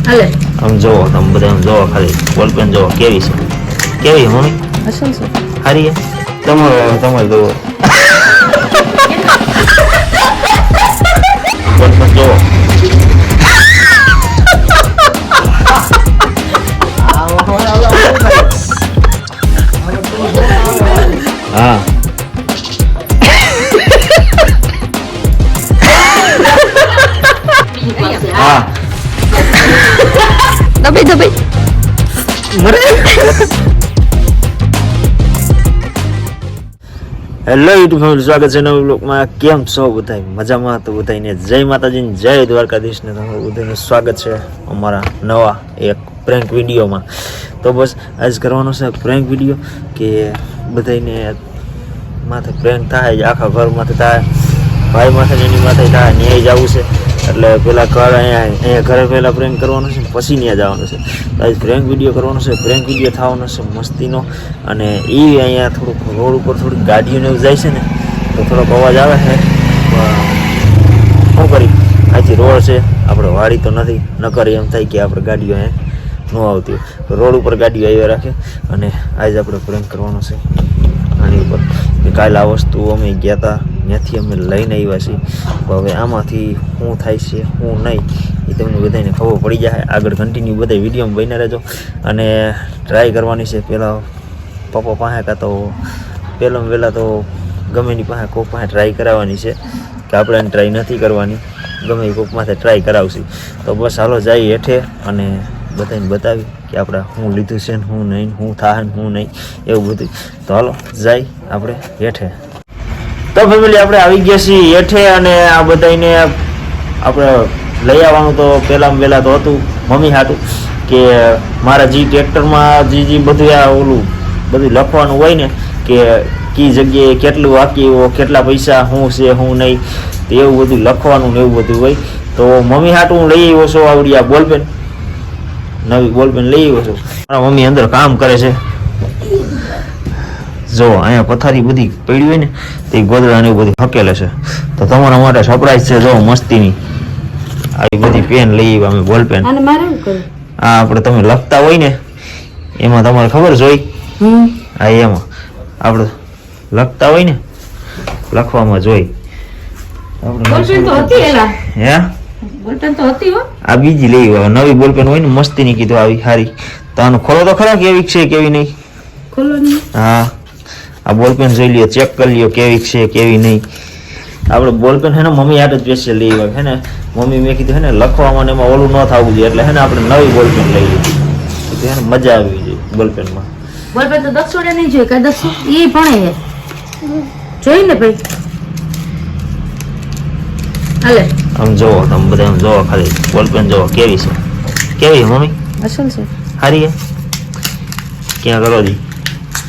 હાલે આમ જોવો તમે બધા આમ જોવો ખાલી બોલપેન જોવો કેવી છે કેવી મમ્મી અસલ છે સારી તમારે જોવો બોલપેન જોવો હા હા દબાઈ હેલો યુટ્યુબ ફેમિલી, સ્વાગત છે નવા બ્લોગમાં. કેમ છો બધા? મજામાં? તો બધાને જય માતાજી ને જય દ્વારકાધીશ ને તમારું બધાનું સ્વાગત છે અમારા નવા એક પ્રેન્ક વિડીયોમાં. તો બસ આજ કરવાનો છે પ્રેન્ક વિડીયો કે બધાને માથે પ્રેન્ક થાય, આખા ઘરમાંથી થાય, ભાઈ માથે એની માથે થાય, ન્યાય જવું છે એટલે પેલા ઘર અહીંયા ઘરે પહેલાં પ્રેન્ક કરવાનું છે, પછી ત્યાં જવાનું છે. તો આજ પ્રેન્ક વિડીયો કરવાનો છે. પ્રેન્ક વિડીયો થવાનો છે મસ્તીનો, અને એ અહીંયા થોડુંક રોડ ઉપર થોડીક ગાડીઓને એવું જાય છે ને તો થોડોક અવાજ આવે છે. શું કરી અહીંથી રોડ છે, આપણે વાડી તો નથી, ન કરી એમ થાય કે આપણે ગાડીઓ અહીંયા ન આવતી હોય. રોડ ઉપર ગાડીઓ આવ્યા રાખે, અને આજે આપણે પ્રેન્ક કરવાનો છે આની ઉપર. કે કાલે આ વસ્તુ અમે ગયા હતા, ત્યાંથી અમે લઈને આવ્યા છીએ. હવે આમાંથી શું થાય છે શું નહીં એ તમને બધાને ખબર પડી જાય. આગળ કન્ટિન્યુ બધા વિડીયોમાં બન્યા રહેજો, અને ટ્રાય કરવાની છે. પહેલાં પપ્પા પાસે કાં તો પહેલાં તો ગમે એની પાસે કોક પાસે ટ્રાય કરાવવાની છે, કે આપણે એને ટ્રાય નથી કરવાની, ગમે એ કોક પાસે ટ્રાય કરાવશે. તો બસ હાલો જાય હેઠે અને બધાને બતાવી કે આપણે શું લીધું છે ને શું નહીં, શું થાય ને શું નહીં, એવું બધું. તો હાલો જાય આપણે હેઠે. તો ફેમિલી આપણે આવી ગયા છીએ હેઠે, અને આ બધાને આપણે લઈ આવવાનું તો પહેલાં તો હતું મમ્મી હાટું, કે મારા જે ટ્રેક્ટરમાં જે બધું આ ઓલું બધું લખવાનું હોય ને, કે કઈ જગ્યાએ કેટલું વાક્ય, કેટલા પૈસા, શું છે શું નહીં, તો એવું બધું લખવાનું ને એવું બધું હોય. તો મમ્મી હાટું હું લઈ આવ્યો છું આવડી આ બોલપેન, નવી બોલપેન લઈ આવ્યો છું. મારા મમ્મી અંદર કામ કરે છે. જો અહીંયા પથારી બધી પડી હોય ને તે ગોદડા ને એવું બધું હકેલે છે. તો તમારા માટે સરપ્રાઈઝ છે. જો મસ્તીની આવી બધી પેન લઈ આવ્યા અમે, બોલપેન. આ આપણે તમે લખતા હોય ને એમાં તમારે ખબર જોઈ, હા એમાં આપણે લખતા હોય ને, લખવામાં જોઈ આ બીજી લઈ આવ્યા નવી બોલપેન હોય ને મસ્તીની. કીધું આવી સારી. તો આનું ખોલો તો ખરા કેવી છે કેવી નહીં. હા આ બોલપેન જોઈ લ્યો, ચેક કરી લ્યો કેવી છે કેવી નહીં. આપણે બોલપેન છે ને મમ્મી આટ જ સ્પેશિયલ લઈ આવ્યા છે ને. મમ્મી મેં કીધું છે ને લખવામાં એમાં ઓલું ન થવું જોઈએ, એટલે છે ને આપણે નવી બોલપેન લઈ લીધી. છે ને મજા આવી જોઈએ બોલપેનમાં. બોલપેન તો દક્ષોડે નહીં જોઈ, કઈ દક્ષો એ ભણે જોઈ ને ભાઈ. હાલે આમ જોવો તમે બધા આમ જોવો ખાલી બોલપેન જોવો કેવી છે કેવી મમ્મી અસલ છે સારી છે. ક્યાં કરો દી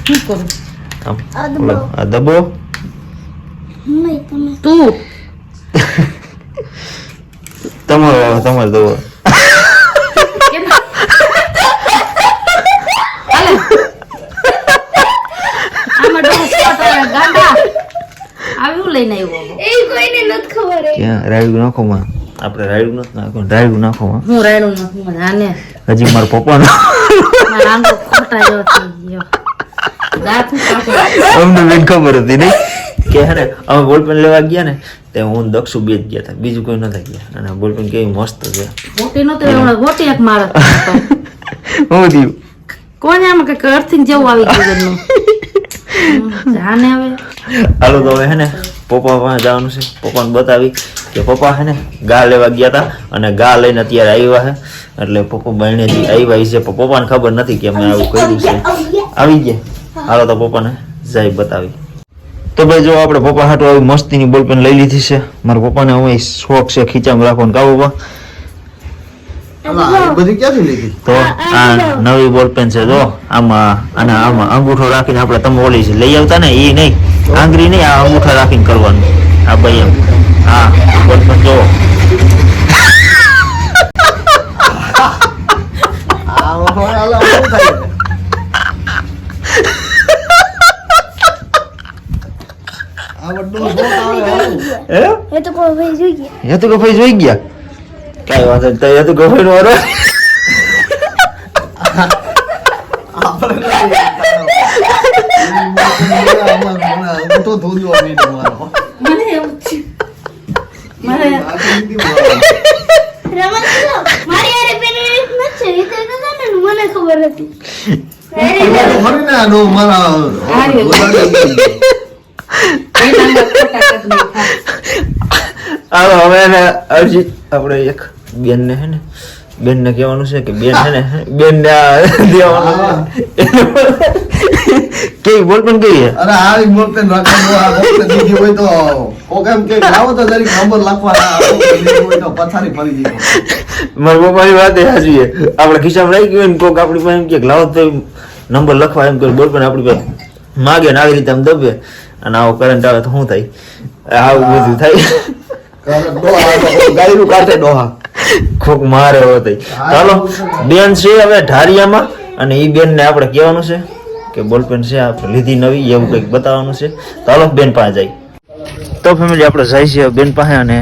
શું કરું આ દબો તું તમારે દબો રાયડું નાખો માં, આપણે રાયડું નથી નાખો, રાયડું નાખો માં. હું રાયડું નાખું આને હજી મારા પપ્પાનો અમને બેન ખબર હતી નહીં કે હે ને અમે બોલપેન લેવા ગયા ને તે હું દક્ષુ બે જ ગયા હતા, બીજું કોઈ નતા ગયા. અને બોલપેન કેવી મસ્ત છે. મોટી નતો મોટી એક મારે હું થયું કોને આમાં કઈક અર્થિંગ જેવું આવી ગયું જાને. હવે હાલો તો હવે હે ને પપ્પા પાસે જવાનું છે. પપ્પાને બતાવી કે પપ્પા હે ને ગા લેવા ગયા હતા, અને ગા લઈને અત્યારે આવ્યા છે. એટલે પપ્પા બહેણેથી આવ્યા છે, પપ્પાને ખબર નથી કે અમે આવું કર્યું છે. આવી ગયા. હાલો તો પપ્પાને જાય બતાવી. તો ભાઈ જો આપણે પપ્પા હાટું આવી મસ્તીની બોલપેન લઈ લીધી છે. મારા પપ્પાને હવે શોખ છે ખીચામાં રાખવાનું. કા પપ્પા? તો આ નવી બોલપેન છે. જો આમાં અને આમાં અંગૂઠો રાખીને આપણે તમે ઓલી છે લઈ આવતા ને એ નહીં, આંગળી નહીં, આ અંગૂઠા રાખીને કરવાનું. આ ભાઈ એમ હા બોલપેન જો એ તો કફાઈ જોઈ ગયા. કઈ વાંધો નહીં, તો કફાઈ નો તો ધોધો નહીં મારો મને એવું છે મને મારી યાર પેલી નથી રીતે તો મને ખબર હતી ફરી ને આનો મારા હાલો હવે એને અર્જિત આપણે એક બેન ને હે ને બેન ને કહેવાનું છે કે બેન હે ને બેન ને દેવાનું કેવી બોલ પણ કેવી હે અરે આ બોલતે રાખો આ બોલતે દીધી હોય તો ઓ કેમ કે લાવો તો જરીક નંબર લખવાના દીધી હોય તો પથારી ફરી જાય મારા પપ્પાની વાત એ સાચી છે આપણે ખિસ્સામાં રહી ગયું ને કોક આપણી પાસે એમ કે લાવો તો નંબર લખવા એમ કરે બોલ પણ આપણી પાસે માગે ને આવી રીતે આમ દબે અને આવો કરંટ આવે તો શું થાય આવું બધું થાય ગાયરું કાઢે ડોહા કોક મારે હોત ચાલો બેન છે હવે ઢારિયામાં અને એ બેન ને આપણે કહેવાનું છે કે બોલપેન છે આપણે લીધી નવી એવું કંઈક બતાવવાનું છે ચાલો બેન પાસે જાય તો ફેમિલી આપણે જાય છે બેન પાસે અને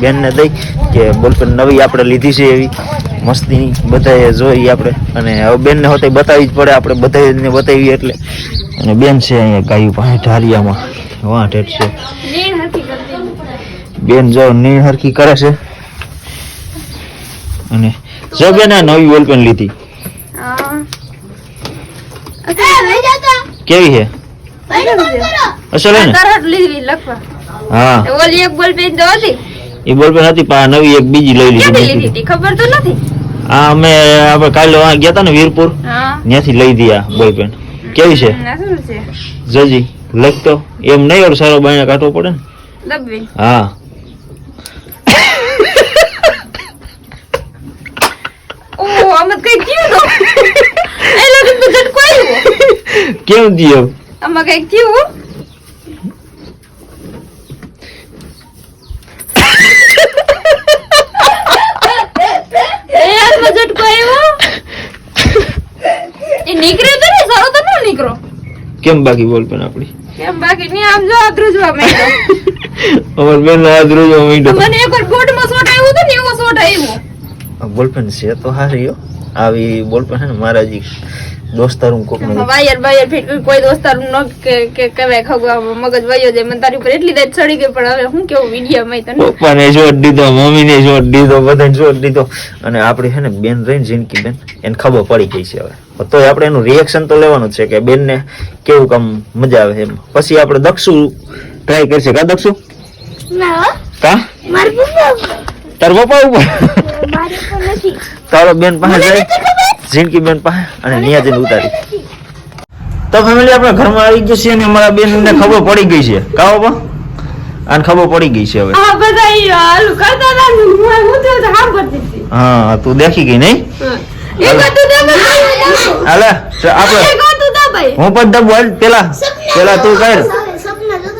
બેનને દઈ કે બોલપેન નવી આપણે લીધી છે એવી મસ્તી બધાએ જોઈ આપણે અને હવે બેનને હોતે બતાવી જ પડે આપણે બધાને બતાવીએ એટલે અને બેન છે અહીંયા ગાયું પાસે ઢારિયામાં વાં ઠેઠ છે બેન જો નીણ હરખી કરે છે અને જો બેન આ નવી બોલપેન લીધી કેવી છે અસલ હે ને હા ઓલી એક બોલપેન તો હતી એ બોલપેન હતી પણ આ નવી એક બીજી લઈ લીધી ખબર તો નથી આ અમે આપણે કાલે ગયા હતા ને વીરપુર ત્યાંથી લઈ દી આ બોલપેન કેવી છે જજી લખતો એમ નહીં ઓર સારો બાયણે કાઢવો પડે ને હા કેમ દિયો આમાં કઈક થયું નીકળ્યો તો ને સારો તો ન નીકળો કેમ બાકી બોલપેન આપડી કેમ બાકી ની આમ જો આગ્રહ જોવા માંડ્યો અમાર બેન આજ રોજ મીંડો મને એકવાર બોર્ડમાં શોટ આવ્યો તો ને એવો શોટ આવ્યો બોલપેન છે તો હારી હો આવી બોલપેન હે ને મારા જી દોસ્તારું કોક ને વાયર ફીટ કોઈ દોસ્તારું ન કે કહેવાય ખગવા મગજ વયો જાય મને તારી ઉપર એટલી દાદ ચડી ગઈ પણ હવે હું કેવું વિડિયો માં તને પપ્પાને શોટ દીધો મમ્મીને શોટ દીધો બધાને શોટ દીધો અને આપડી હે ને બેન રહીને જિંદગી બેન એને ખબર પડી ગઈ છે હવે તોય આપણે એનું રિએક્શન તો લેવાનું છે કે બેન ને કેવું કામ મજા આવે એમ પછી આપણે દક્ષુ ટ્રાય કરશે કા દક્ષુ ના કા માર પપ્પા તાર પપ્પા ઉપર મારે પણ નથી તારો બેન પાસે જાય જિંદગી બેન પાસે અને નિયાજીને ઉતારી તો ફેમિલી આપણે ઘરમાં આવી ગઈ છે અને અમારા બેન ને ખબર પડી ગઈ છે કા બાપા આને ખબર પડી ગઈ છે હવે આ બધા હાલ કરતા હતા હું તો હામ કરતી હતી હા તું દેખી ગઈ નહીં એક હતું તો હાલે આપણે એક હતું તો ભાઈ હું પણ દબ બોલ પેલા તું કર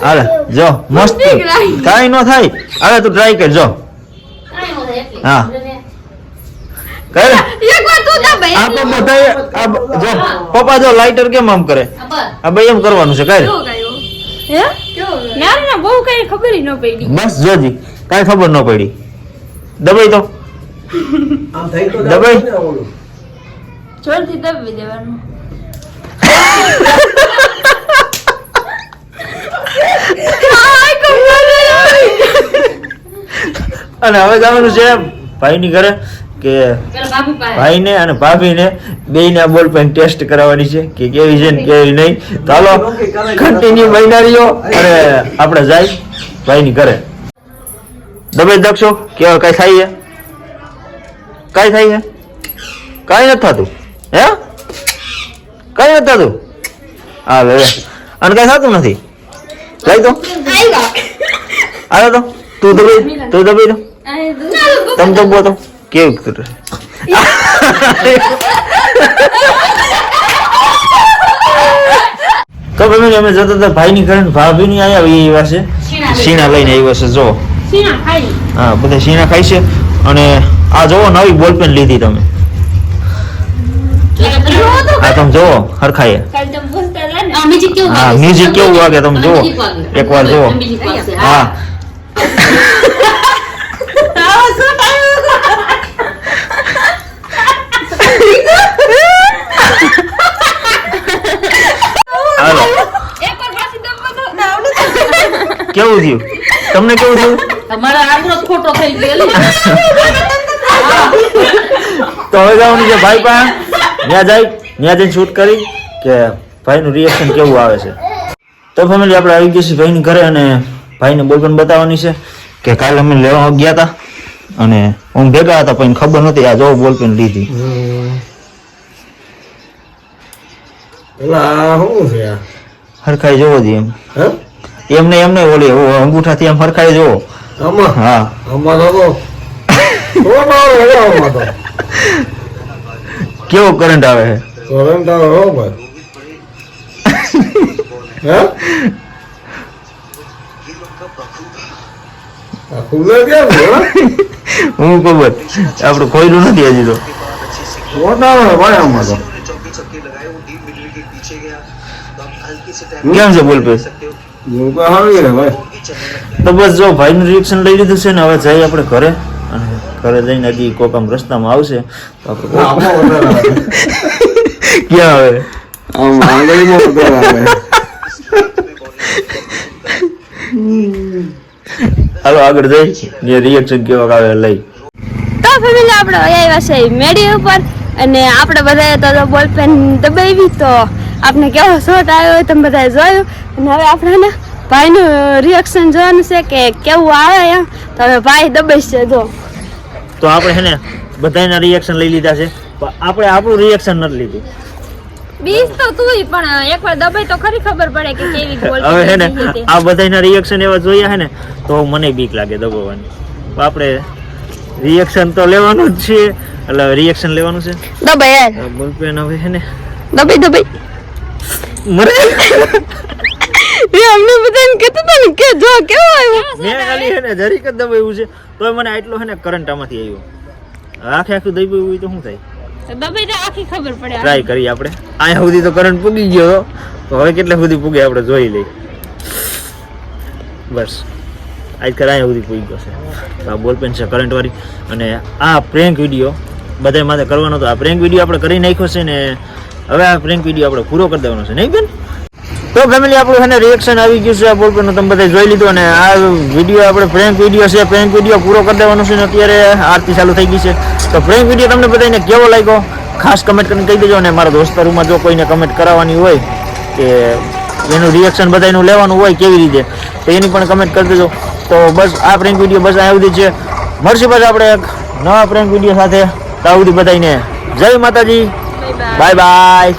હાલે જો મસ્ત કાઈ નો થાય હાલે તું ટ્રાય કર જો હા કર એક વાર તું તો ભાઈ આપણે બધા જો પપ્પા જો લાઇટર કેમ આમ કરે આ ભાઈ એમ કરવાનું છે કર હે ના ના બહુ કઈ ખબર ન પડી બસ જોજી કાઈ ખબર ન પડી દબાઈ તો આમ થઈ તો દબાઈ જોરથી દબી દેવાનું અને હવે જવાનું છે ભાઈની ઘરે કે ભાઈને અને ભાભીને બેયને આ બોલ પેન ટેસ્ટ કરાવવાની છે કે કેવી છે ને કેવી નહીં તો હાલો કન્ટિન્યુ બનારીઓ અને આપણે જાય ભાઈની ઘરે દબાઈ દક્ષો કેવા કઈ થાય છે કઈ થાય છે કઈ નથી થતું હે કઈ નથી થતું હા હવે અને કઈ થતું નથી લઈ તો આવે તો તું દબાઈ દો તમે દબો તો કેવું કરે તો ભાઈ અમે જતા હતા ભાઈની ઘરે ભાભી ની આવ્યા એ છે સીણા લઈને આવ્યા છે જો હા બધા સીણા ખાય છે અને આ જોવો નવી બોલપેન લીધી તમે આ તમે જોવો હરખાએ હા મ્યુઝિક કેવું વાગે તમે જોવો એકવાર જોવો હા કેવું થયું તમને કેવું થયું તમારો આગ્રહ ખોટો થઈ ગયો તો હવે જવાનું છે ભાઈ પાસે ત્યાં જઈને શૂટ કરી કે ભાઈનું રિએક્શન કેવું આવે છે. તો ફેમિલી આપણે આવી ગયા છીએ ભાઈની ઘરે અને ભાઈને બોલપેન બતાવવાની છે કે કાલે અમે લેવા ગયા હતા અને હું ભેગા હતા પણ ખબર નહોતી આ જો બોલપેન લીધી. હરખાઈ જોવો દી એમ એમને ઓલી અંગૂઠાથી એમ હરખાઈ જોવો. હા કેવો કરંટ આવે છે હું ખબર આપડે ખોયલું નથી હજી તો. કેમ છે બોલ પે તો બસ જો ભાઈનું રિએક્શન લઈ લીધું છે ને હવે જઈએ આપણે ઘરે અને ઘરે જઈને હજી કોક આમ રસ્તામાં આવશે તો આપણે ક્યાં આવે હાલો આગળ જઈ રિએક્શન કેવા આવે લઈ. તો ફેમિલી આપણે આવ્યા છે મેડી ઉપર અને આપણે બધાએ તો બોલપેન દબાવી તો આપણે કેવો શોટ આવ્યો તમે બધાએ જોયું અને હવે આપણે ભાઈનું રિએક્શન જોવાનું છે કે કેવું આવે એમ તો હવે ભાઈ દબાવશે જો. તો આપણે છે ને બધાના રિએક્શન લઈ લીધા છે પણ આપણે આપણું રિએક્શન નથી લીધું. બીજ તો તુંય પણ એકવાર દબાઈ તો ખરી ખબર પડે કે કેવી બોલ. હવે છે ને આ બધાના રિએક્શન એવા જોયા છે ને તો મને બીક લાગે દબાવવાની. આપણે રિએક્શન તો લેવાનું જ છે એટલે રિએક્શન લેવાનું છે. દબાઈ યાર બોલપેન હવે છે ને દબાઈ મરે અમને બધાને કહેતો હતો ને કે જો કેવો આવ્યો. મેં ખાલી છે ને જરીક જ દબાવ્યું છે તોય મને આટલો છે ને કરંટ આમાંથી આવ્યો. આખું દબાવ્યું હોય તો શું થાય દબાઈ તો આખી ખબર પડે. ટ્રાય કરીએ આપણે. અહીંયા સુધી તો કરંટ પૂગી ગયો તો હવે કેટલા સુધી પૂગે આપણે જોઈ લઈએ. બસ આજકાલ અહીંયા સુધી પૂગી ગયો છે. તો આ બોલપેન છે કરંટ વાળી અને આ પ્રેન્ક વિડીયો બધા માટે કરવાનો હતો. આ પ્રેન્ક વિડીયો આપણે કરી નાખ્યો છે ને હવે આ પ્રેન્ક વિડીયો આપણે પૂરો કરી દેવાનો છે નહીં બેન. તો ફેમિલી આપણું છે ને રિએક્શન આવી ગયું છે આ બોલપેનનું તમે બધા જોઈ લીધું અને આ વિડીયો આપણે પ્રેન્ક વિડીયો છે પ્રેન્ક વિડીયો પૂરો કરી દેવાનો છે ને અત્યારે આરતી ચાલુ થઈ ગઈ છે. તો પ્રેન્ક વિડીયો તમને બધાને કેવો લાગ્યો ખાસ કમેન્ટ કરીને કહી દેજો અને મારા દોસ્તારોમાં જો કોઈને કમેન્ટ કરાવવાની હોય કે એનું રિએક્શન બધાનું લેવાનું હોય કેવી રીતે તો એની પણ કમેન્ટ કરી દેજો. તો બસ આ પ્રેન્ક વિડીયો બસ આ સુધી છે. મળશે પાછા આપણે એક નવા પ્રેન્ક વિડીયો સાથે. ત્યાં સુધી બધાને જય માતાજી બાય બાય.